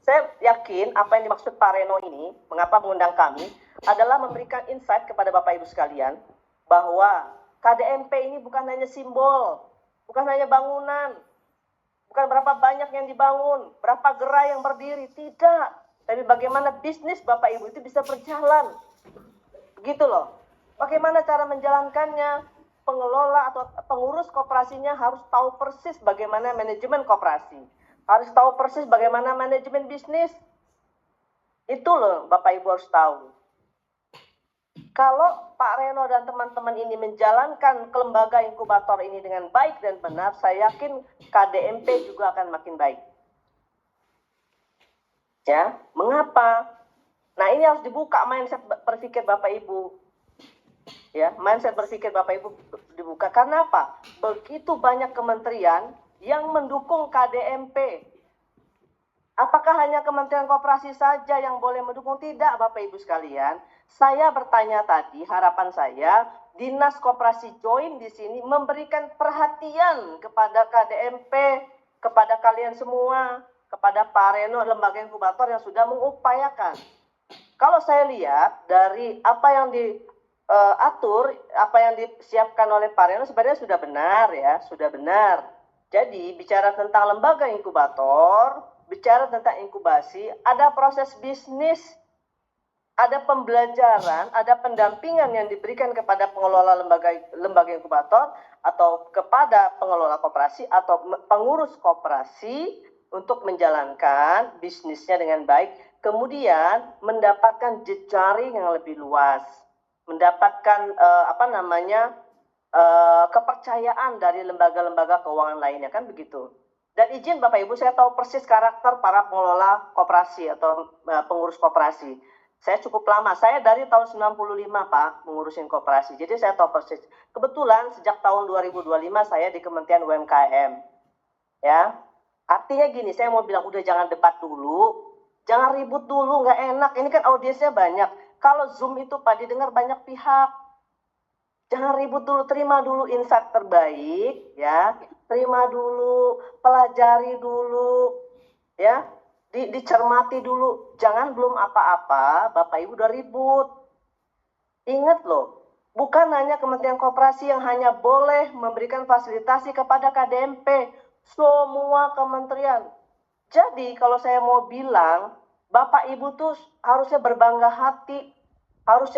Saya yakin apa yang dimaksud Pak Reno ini, mengapa mengundang kami, adalah memberikan insight kepada Bapak Ibu sekalian, bahwa KDMP ini bukan hanya simbol, bukan hanya bangunan, bukan berapa banyak yang dibangun, berapa gerai yang berdiri, tidak. Tapi bagaimana bisnis Bapak Ibu itu bisa berjalan. Begitu loh. Bagaimana cara menjalankannya, pengelola atau pengurus koperasinya harus tahu persis bagaimana manajemen koperasi. Harus tahu persis bagaimana manajemen bisnis. Itu loh Bapak Ibu harus tahu. Kalau Pak Reno dan teman-teman ini menjalankan lembaga inkubator ini dengan baik dan benar, saya yakin KDMP juga akan makin baik. Ya, mengapa? Nah, ini harus dibuka mindset berpikir Bapak Ibu. Ya, mindset berpikir Bapak Ibu dibuka. Karena apa? Begitu banyak kementerian yang mendukung KDMP. Apakah hanya Kementerian Koperasi saja yang boleh mendukung? Tidak, Bapak Ibu sekalian. Saya bertanya tadi, harapan saya, Dinas Koperasi Join di sini memberikan perhatian kepada KDMP, kepada kalian semua, kepada Pak Reno, lembaga inkubator yang sudah mengupayakan. Kalau saya lihat dari apa yang diatur, apa yang disiapkan oleh Pak Reno sebenarnya sudah benar ya, sudah benar. Jadi bicara tentang lembaga inkubator, bicara tentang inkubasi, ada proses bisnis, ada pembelajaran, ada pendampingan yang diberikan kepada pengelola lembaga inkubator atau kepada pengelola koperasi atau pengurus koperasi untuk menjalankan bisnisnya dengan baik, kemudian mendapatkan jejaring yang lebih luas, mendapatkan kepercayaan dari lembaga-lembaga keuangan lainnya, kan begitu. Dan izin Bapak Ibu, saya tahu persis karakter para pengelola koperasi atau pengurus koperasi. Saya cukup lama, saya dari tahun 95 Pak mengurusin koperasi, jadi saya tahu persis. Kebetulan sejak tahun 2025 saya di Kementerian UMKM. Ya, artinya gini, saya mau bilang udah jangan debat dulu, jangan ribut dulu, nggak enak. Ini kan audiensnya banyak. Kalau Zoom itu Pak didengar banyak pihak. Jangan ribut dulu, terima dulu insight terbaik, ya. Terima dulu, pelajari dulu, ya. Dicermati dulu. Jangan belum apa-apa, Bapak Ibu udah ribut. Ingat loh, bukan hanya Kementerian Koperasi yang hanya boleh memberikan fasilitasi kepada KDMP, semua kementerian. Jadi kalau saya mau bilang, Bapak Ibu tuh harusnya berbangga hati,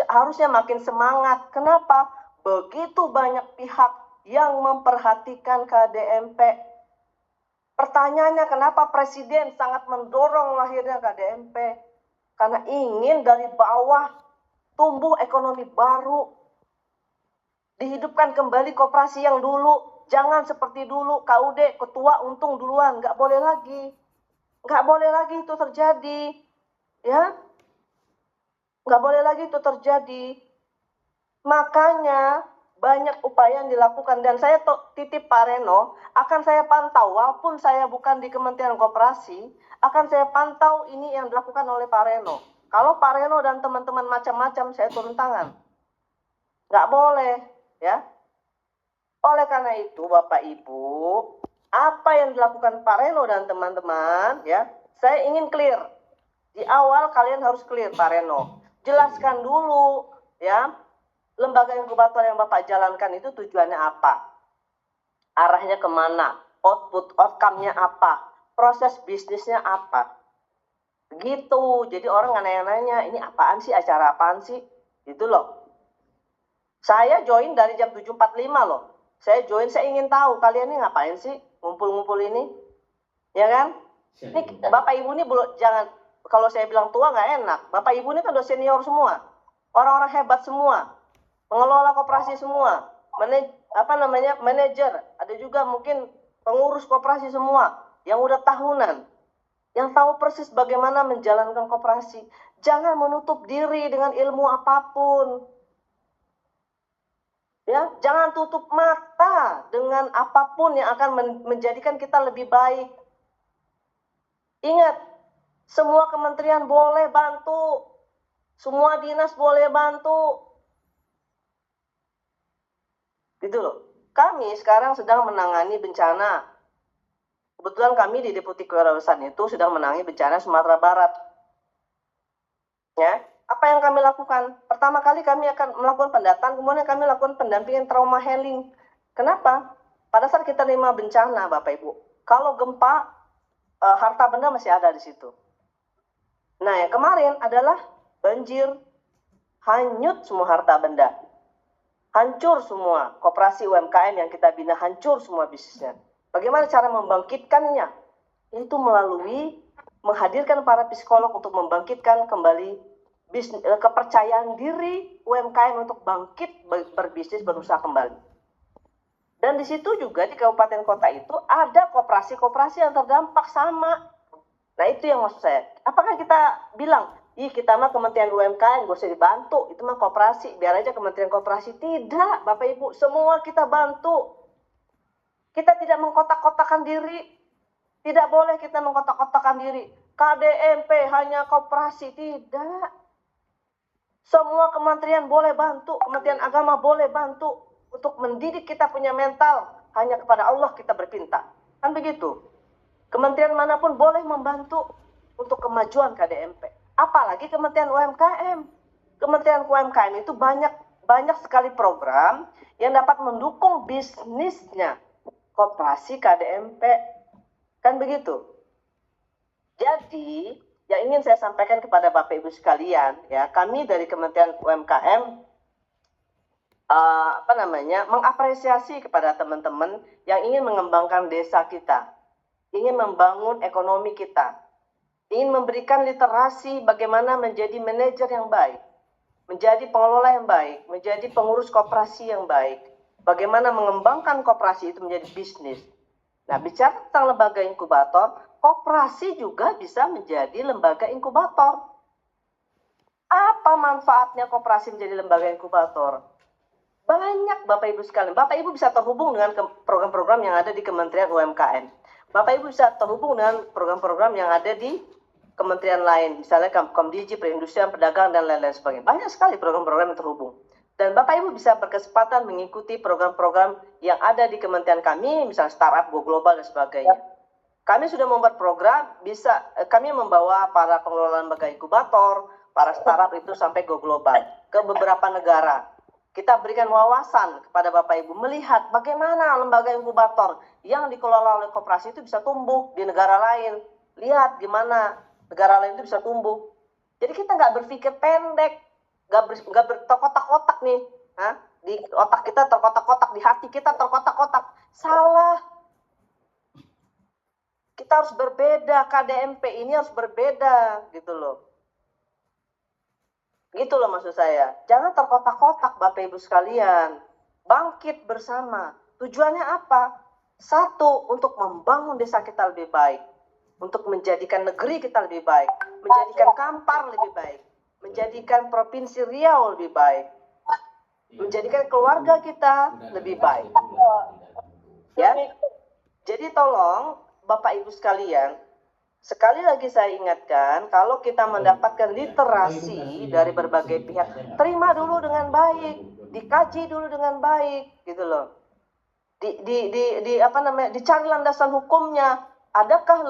harusnya makin semangat. Kenapa? Begitu banyak pihak yang memperhatikan KDMP. Pertanyaannya, kenapa Presiden sangat mendorong lahirnya KDMP? Karena ingin dari bawah tumbuh ekonomi baru. Dihidupkan kembali koperasi yang dulu. Jangan seperti dulu, KUD, ketua untung duluan. Nggak boleh lagi. Nggak boleh lagi itu terjadi. Ya, nggak boleh lagi itu terjadi. Makanya banyak upaya yang dilakukan, dan saya titip Pak Reno, akan saya pantau, walaupun saya bukan di Kementerian Koperasi, akan saya pantau ini yang dilakukan oleh Pak Reno. Kalau Pak Reno dan teman-teman macam-macam, saya turun tangan. Nggak boleh, ya. Oleh karena itu, Bapak Ibu, apa yang dilakukan Pak Reno dan teman-teman, ya, saya ingin clear. Di awal kalian harus clear, Pak Reno. Jelaskan dulu, ya, lembaga inkubator yang Bapak jalankan itu tujuannya apa? Arahnya kemana? Outcome-nya apa? Proses bisnisnya apa? Gitu. Jadi orang nanya-nanya, ini apaan sih? Acara apaan sih? Gitu loh. Saya join dari jam 7.45 loh. Saya join, saya ingin tahu kalian ini ngapain sih? Ngumpul-ngumpul ini. Ya kan? Ini Bapak Ibu ini jangan, kalau saya bilang tua nggak enak. Bapak Ibu ini kan udah senior semua. Orang-orang hebat semua. Pengelola koperasi semua, manajer, ada juga mungkin pengurus koperasi semua yang udah tahunan, yang tahu persis bagaimana menjalankan koperasi. Jangan menutup diri dengan ilmu apapun. Ya, jangan tutup mata dengan apapun yang akan menjadikan kita lebih baik. Ingat, semua kementerian boleh bantu, semua dinas boleh bantu. Gitu loh. Kami sekarang sedang menangani bencana Kebetulan kami di Deputi Kewirausahaan itu sedang menangani bencana Sumatera Barat. Ya, apa yang kami lakukan? Pertama kali kami akan melakukan pendataan, kemudian kami lakukan pendampingan trauma healing. Kenapa? Pada saat kita terima bencana, Bapak Ibu, kalau gempa, harta benda masih ada di situ. Nah, yang kemarin adalah banjir, hanyut semua harta benda. Hancur semua koperasi UMKM yang kita bina, hancur semua bisnisnya. Bagaimana cara membangkitkannya? Itu melalui menghadirkan para psikolog untuk membangkitkan kembali kepercayaan diri UMKM untuk bangkit berbisnis, berusaha kembali. Dan di situ juga di kabupaten kota itu ada koperasi-koperasi yang terdampak sama. Nah, itu yang maksud saya. Apakah kita bilang, kita mah Kementerian UMKM gak usah dibantu, itu mah koperasi, biar aja Kementerian Koperasi. Tidak, Bapak Ibu, semua kita bantu. Kita tidak mengkotak-kotakan diri. Tidak boleh kita mengkotak-kotakan diri. KDMP hanya koperasi, tidak. Semua kementerian boleh bantu, Kementerian Agama boleh bantu untuk mendidik kita punya mental. Hanya kepada Allah kita berpinta. Kan begitu. Kementerian manapun boleh membantu untuk kemajuan KDMP. Apalagi Kementerian UMKM. Kementerian UMKM itu banyak sekali program yang dapat mendukung bisnisnya koperasi KDMP. Kan begitu. Jadi, yang ingin saya sampaikan kepada Bapak Ibu sekalian, ya, kami dari Kementerian UMKM mengapresiasi kepada teman-teman yang ingin mengembangkan desa kita, ingin membangun ekonomi kita, ingin memberikan literasi bagaimana menjadi manajer yang baik, menjadi pengelola yang baik, menjadi pengurus koperasi yang baik, bagaimana mengembangkan koperasi itu menjadi bisnis. Nah, bicara tentang lembaga inkubator, koperasi juga bisa menjadi lembaga inkubator. Apa manfaatnya koperasi menjadi lembaga inkubator? Banyak, Bapak Ibu sekalian. Bapak Ibu bisa terhubung dengan program-program yang ada di Kementerian UMKM. Bapak Ibu bisa terhubung dengan program-program yang ada di kementerian lain. Misalnya Komdiji, Perindustrian, Perdagangan, dan lain-lain sebagainya. Banyak sekali program-program yang terhubung. Dan Bapak Ibu bisa berkesempatan mengikuti program-program yang ada di kementerian kami, misalnya startup, go global, dan sebagainya. Kami sudah membuat program, kami membawa para pengelola lembaga inkubator, para startup itu sampai go global ke beberapa negara. Kita berikan wawasan kepada Bapak Ibu melihat bagaimana lembaga inkubator yang dikelola oleh koperasi itu bisa tumbuh di negara lain. Lihat gimana negara lain itu bisa tumbuh. Jadi kita nggak berpikir pendek, nggak berkotak-kotak nih. Di otak kita terkotak-kotak, di hati kita terkotak-kotak. Salah. Kita harus berbeda, KDMP ini harus berbeda, gitu loh. Gitu loh maksud saya. Jangan terkotak-kotak Bapak Ibu sekalian. Bangkit bersama. Tujuannya apa? Satu, untuk membangun desa kita lebih baik. Untuk menjadikan negeri kita lebih baik. Menjadikan Kampar lebih baik. Menjadikan Provinsi Riau lebih baik. Menjadikan keluarga kita lebih baik. Ya. Jadi tolong Bapak Ibu sekalian, sekali lagi saya ingatkan, kalau kita mendapatkan literasi dari berbagai pihak, terima dulu dengan baik, dikaji dulu dengan baik, gitu loh. Dicari landasan hukumnya. Adakah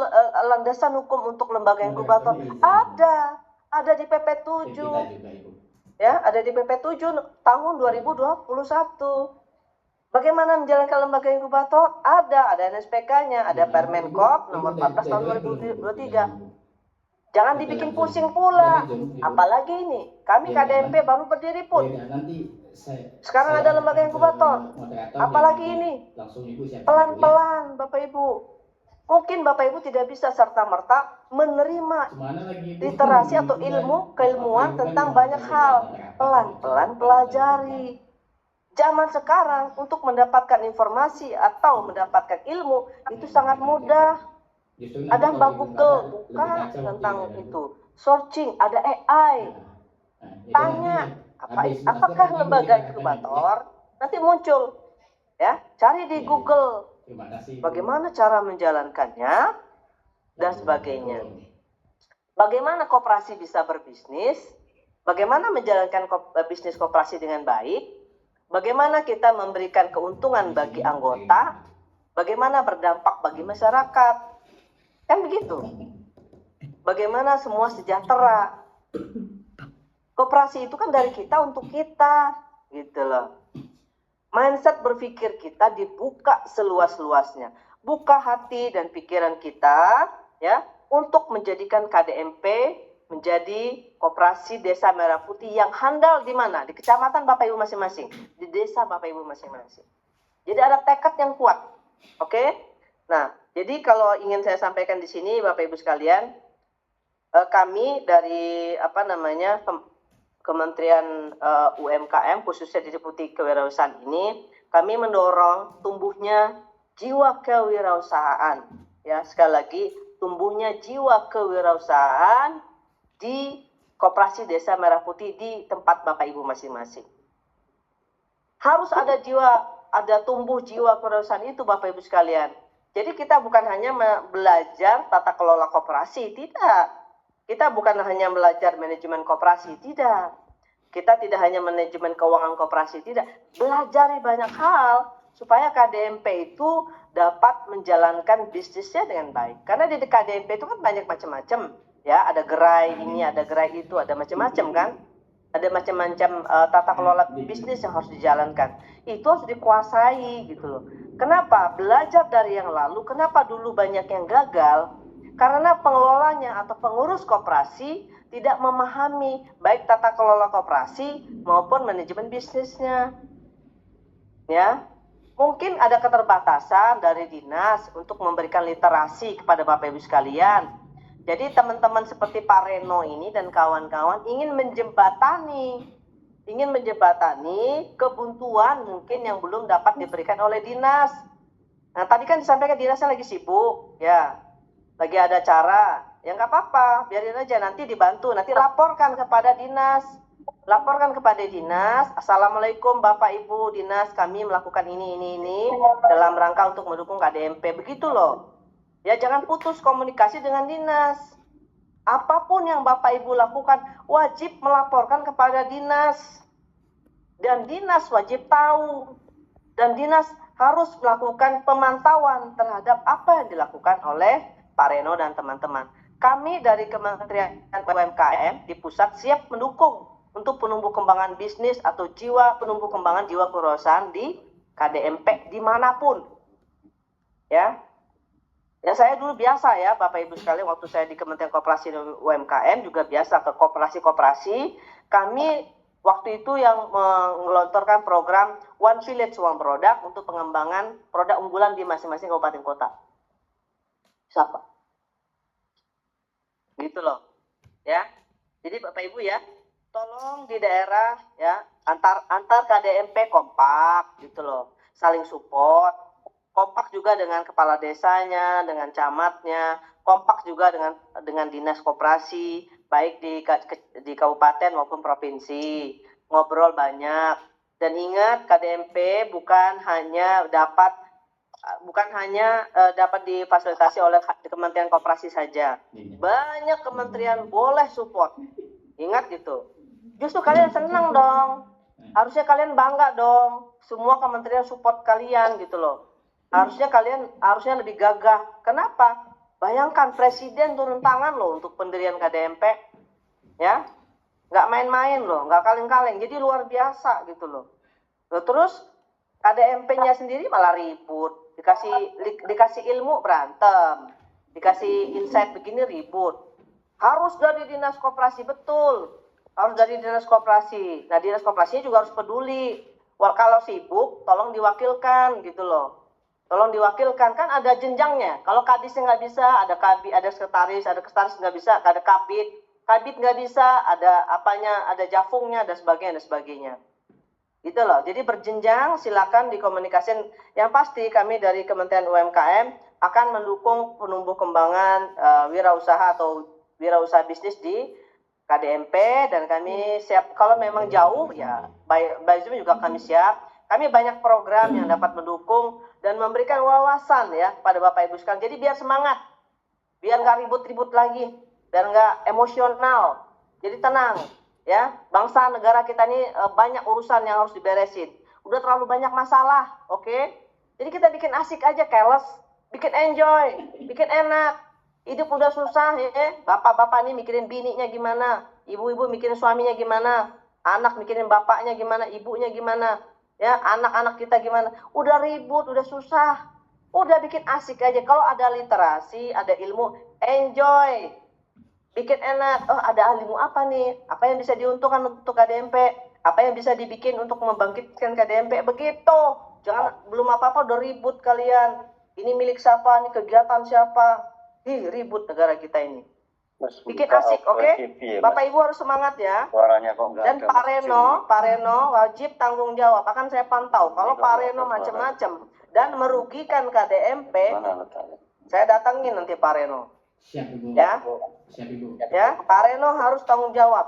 landasan hukum untuk lembaga inkubator? Ada di PP 7. Ya, ada di PP 7 tahun 2021. Bagaimana menjalankan lembaga inkubator? Ada NSPK-nya, ada Permenkop nomor 14 tahun 2023. Jangan dibikin pusing pula. Apalagi ini, kami KDMP baru berdiri pun. Sekarang ada lembaga inkubator. Apalagi ini, pelan-pelan Bapak Ibu. Mungkin Bapak Ibu tidak bisa serta-merta menerima literasi atau keilmuan tentang banyak hal. Pelan-pelan pelajari. Zaman sekarang untuk mendapatkan informasi atau mendapatkan ilmu itu sangat mudah. Ada Mbak Google, buka tentang itu. Searching, ada AI. Tanya, apakah lembaga inkubator? Nanti muncul. Ya, cari di Google. Bagaimana cara menjalankannya dan sebagainya. Bagaimana koperasi bisa berbisnis? Bagaimana menjalankan bisnis koperasi dengan baik? Bagaimana kita memberikan keuntungan bagi anggota, bagaimana berdampak bagi masyarakat, kan begitu. Bagaimana semua sejahtera. Koperasi itu kan dari kita untuk kita, gitu loh. Mindset berpikir kita dibuka seluas-luasnya. Buka hati dan pikiran kita ya untuk menjadikan KDMP menjadi Koperasi Desa Merah Putih yang handal di mana? Di kecamatan Bapak Ibu masing-masing, di desa Bapak Ibu masing-masing. Jadi ada tekad yang kuat. Oke? Nah, jadi kalau ingin saya sampaikan di sini Bapak Ibu sekalian, kami dari Kementerian UMKM khususnya Deputi Kewirausahaan ini, kami mendorong tumbuhnya jiwa kewirausahaan. Ya, sekali lagi tumbuhnya jiwa kewirausahaan di Koperasi Desa Merah Putih di tempat Bapak Ibu masing-masing. Harus ada tumbuh jiwa kewirausahaan itu Bapak Ibu sekalian. Jadi kita bukan hanya belajar tata kelola koperasi, tidak. Kita bukan hanya belajar manajemen koperasi, tidak. Kita tidak hanya manajemen keuangan koperasi, tidak. Belajar banyak hal supaya KDMP itu dapat menjalankan bisnisnya dengan baik. Karena di KDMP itu kan banyak macam-macam, ya. Ada gerai ini, ada gerai itu, ada macam-macam kan. Ada macam-macam tata kelola bisnis yang harus dijalankan. Itu harus dikuasai gitu loh. Kenapa? Belajar dari yang lalu. Kenapa dulu banyak yang gagal? Karena pengelolanya atau pengurus koperasi tidak memahami baik tata kelola koperasi maupun manajemen bisnisnya. Ya, mungkin ada keterbatasan dari dinas untuk memberikan literasi kepada Bapak Ibu sekalian. Jadi teman-teman seperti Pak Reno ini dan kawan-kawan ingin menjembatani kebuntuan mungkin yang belum dapat diberikan oleh dinas. Nah, tadi kan disampaikan dinasnya lagi sibuk, ya. Lagi ada acara, ya nggak apa-apa, biarin aja, nanti dibantu, nanti laporkan kepada dinas. Assalamualaikum Bapak Ibu Dinas, kami melakukan ini dalam rangka untuk mendukung KDMP, begitu loh. Ya, jangan putus komunikasi dengan dinas. Apapun yang Bapak Ibu lakukan, wajib melaporkan kepada dinas. Dan dinas wajib tahu. Dan dinas harus melakukan pemantauan terhadap apa yang dilakukan oleh Pak Reno dan teman-teman. Kami dari Kementerian UMKM di pusat siap mendukung untuk penumbuh kembangan bisnis atau penumbuh kembangan jiwa kewirausahaan di KDMP dimanapun. Ya, saya dulu biasa ya Bapak Ibu sekalian, waktu saya di Kementerian Koperasi dan UMKM juga biasa ke koperasi-koperasi. Kami waktu itu yang mengelontorkan program One Village One Product untuk pengembangan produk unggulan di masing-masing kabupaten kota. Siapa? Gitu loh. Ya. Jadi Bapak Ibu ya, tolong di daerah ya antar KDMP kompak gitu loh. Saling support. Kompak juga dengan kepala desanya, dengan camatnya, kompak juga dengan dinas koperasi, baik di kabupaten maupun provinsi. Ngobrol banyak. Dan ingat KDMP bukan hanya dapat difasilitasi oleh Kementerian Koperasi saja. Banyak kementerian boleh support. Ingat gitu. Justru kalian senang dong. Harusnya kalian bangga dong. Semua kementerian support kalian gitu loh. Harusnya lebih gagah. Kenapa? Bayangkan Presiden turun tangan loh untuk pendirian KDMP. Ya. Nggak main-main loh. Nggak kaleng-kaleng. Jadi luar biasa gitu loh. Terus KDMP-nya sendiri malah ribut. Dikasih ilmu berantem, dikasih insight begini ribut. Harus dari dinas koperasi, betul, harus dari dinas koperasi. Nah, dinas koperasinya juga harus peduli. Kalau sibuk tolong diwakilkan gitu loh, tolong diwakilkan, kan ada jenjangnya. Kalau kadisnya nggak bisa, ada kabit, ada sekretaris nggak bisa, ada kabit nggak bisa, ada jafungnya, ada sebagainya. Gitu loh. Jadi berjenjang, silakan dikomunikasikan. Yang pasti kami dari Kementerian UMKM akan mendukung penumbuh kembangan wirausaha atau wirausaha bisnis di KDMP, dan kami siap kalau memang jauh ya by Zoom juga kami siap. Kami banyak program yang dapat mendukung dan memberikan wawasan ya pada Bapak Ibu sekalian. Jadi biar semangat, biar nggak ribut-ribut lagi dan nggak emosional. Jadi tenang. Ya, bangsa negara kita ini banyak urusan yang harus diberesin. Udah terlalu banyak masalah, oke? Jadi kita bikin asik aja, keles, bikin enjoy, bikin enak. Hidup udah susah ya. Bapak-bapak nih mikirin bininya gimana, ibu-ibu mikirin suaminya gimana, anak mikirin bapaknya gimana, ibunya gimana, ya anak-anak kita gimana. Udah ribut, udah susah. Udah bikin asik aja. Kalau ada literasi, ada ilmu, enjoy. Bikin enak. Oh, ada ilmu apa nih? Apa yang bisa diuntungkan untuk KDMP? Apa yang bisa dibikin untuk membangkitkan KDMP? Begitu. Jangan belum apa-apa udah ribut kalian. Ini milik siapa? Ini kegiatan siapa? Ribut negara kita ini. Bikin asik, oke? Bapak Ibu harus semangat ya. Dan Pak Reno wajib tanggung jawab. Akan saya pantau. Kalau Pak Reno macam-macam dan merugikan KDMP, saya datangin nanti Pak Reno. Siap, Ibu. Ya. Siap, Ibu. Ya, Pak Reno harus tanggung jawab.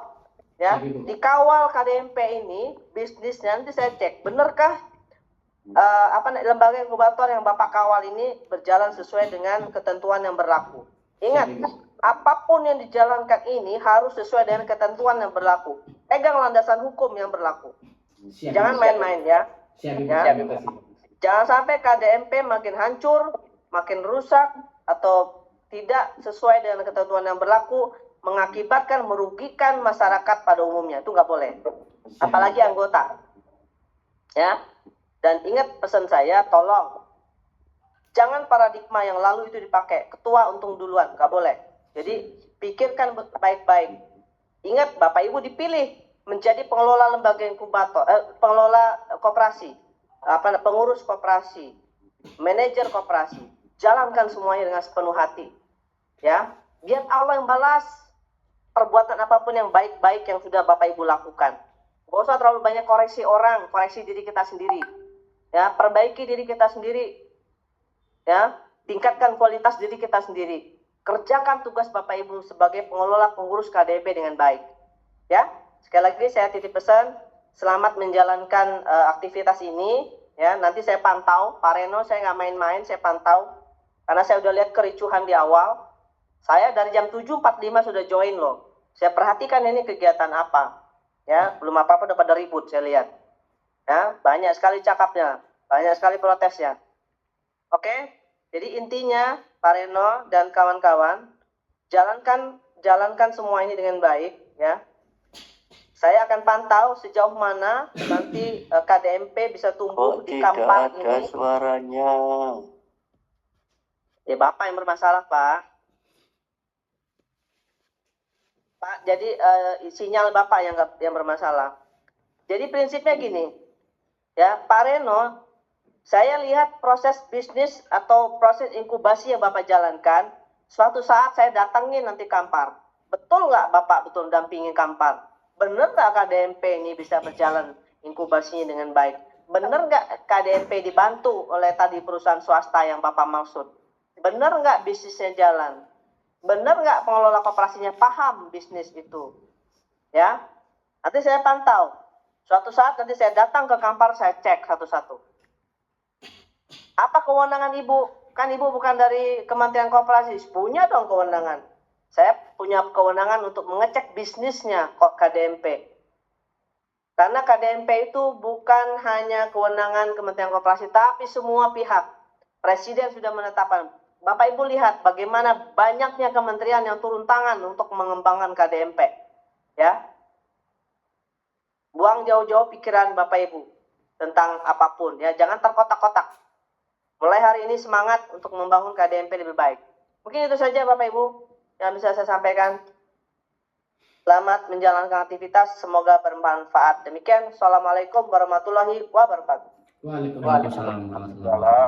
Ya, Siap, Ibu. dikawal KDMP ini bisnisnya, nanti saya cek benarkah lembaga inkubator yang Bapak kawal ini berjalan sesuai dengan ketentuan yang berlaku. Ingat, Siap, Ibu. apapun yang dijalankan ini harus sesuai dengan ketentuan yang berlaku. Pegang landasan hukum yang berlaku. Siap, Jangan Ibu. main-main ya. Siap, Ibu. Ya. Terima kasih. Jangan sampai KDMP makin hancur, makin rusak, atau tidak sesuai dengan ketentuan yang berlaku, mengakibatkan merugikan masyarakat pada umumnya. Itu nggak boleh. Apalagi anggota. Ya. Dan ingat pesan saya, tolong. Jangan paradigma yang lalu itu dipakai. Ketua untung duluan. Nggak boleh. Jadi, pikirkan baik-baik. Ingat, Bapak Ibu dipilih menjadi pengelola lembaga inkubator, pengelola koperasi. Pengurus koperasi, manajer koperasi, jalankan semuanya dengan sepenuh hati, ya. Biar Allah yang balas perbuatan apapun yang baik-baik yang sudah Bapak Ibu lakukan. Gak usah terlalu banyak koreksi orang, koreksi diri kita sendiri, ya. Perbaiki diri kita sendiri, ya. Tingkatkan kualitas diri kita sendiri. Kerjakan tugas Bapak Ibu sebagai pengelola pengurus KDMP dengan baik, ya. Sekali lagi saya titip pesan. Selamat menjalankan aktivitas ini, ya. Nanti saya pantau, Pak Reno, saya nggak main-main, saya pantau, karena saya udah lihat kericuhan di awal. Saya dari jam 7.45 sudah join loh. Saya perhatikan ini kegiatan apa, ya. Belum apa-apa udah pada ribut, saya lihat, ya. Banyak sekali cakapnya, banyak sekali protesnya. Oke, jadi intinya Pak Reno dan kawan-kawan, jalankan semua ini dengan baik, ya. Saya akan pantau sejauh mana nanti KDMP bisa tumbuh di Kampar ini. Tidak ada suaranya. Ya Bapak yang bermasalah, Pak. Pak, jadi sinyal Bapak yang bermasalah. Jadi prinsipnya gini, ya Pak Reno, saya lihat proses bisnis atau proses inkubasi yang Bapak jalankan. Suatu saat saya datangin nanti Kampar. Betul nggak Bapak betul dampingin Kampar? Bener nggak KDMP ini bisa berjalan inkubasinya dengan baik? Bener nggak KDMP dibantu oleh tadi perusahaan swasta yang Bapak maksud? Bener nggak bisnisnya jalan? Bener nggak pengelola koperasinya paham bisnis itu? Ya, nanti saya pantau. Suatu saat nanti saya datang ke Kampar, saya cek satu-satu. Apa kewenangan Ibu? Kan Ibu bukan dari Kementerian Koperasi, punya dong kewenangan. Saya punya kewenangan untuk mengecek bisnisnya kok KDMP. Karena KDMP itu bukan hanya kewenangan Kementerian Koperasi, tapi semua pihak. Presiden sudah menetapkan. Bapak Ibu lihat bagaimana banyaknya kementerian yang turun tangan untuk mengembangkan KDMP. Ya. Buang jauh-jauh pikiran Bapak Ibu tentang apapun. Ya, jangan terkotak-kotak. Mulai hari ini semangat untuk membangun KDMP lebih baik. Mungkin itu saja Bapak Ibu yang bisa saya sampaikan. Selamat menjalankan aktivitas, semoga bermanfaat. Demikian, Assalamualaikum warahmatullahi wabarakatuh. Waalaikumsalam warahmatullahi wabarakatuh.